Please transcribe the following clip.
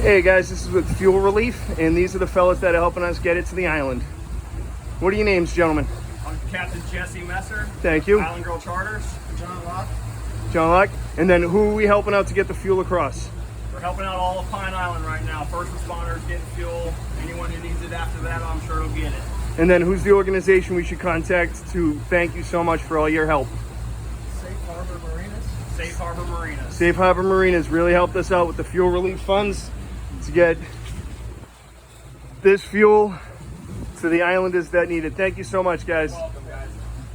Hey guys, this is with Fuel Relief, and these are the fellas that are helping us get it to the island. What are your names, gentlemen? I'm Captain Jesse Messer. Thank you. Island Girl Charters. John Locke. John Locke. And then who are we helping out to get the fuel across? We're helping out all of Pine Island right now. First responders getting fuel. Anyone who needs it after that, I'm sure will get it. And then who's the organization we should contact to thank you so much for all your help? Safe Harbor Marinas. Safe Harbor Marinas. Safe Harbor Marinas really helped us out with the fuel relief funds to get this fuel to the islanders that need it. Thank you so much, guys. Welcome.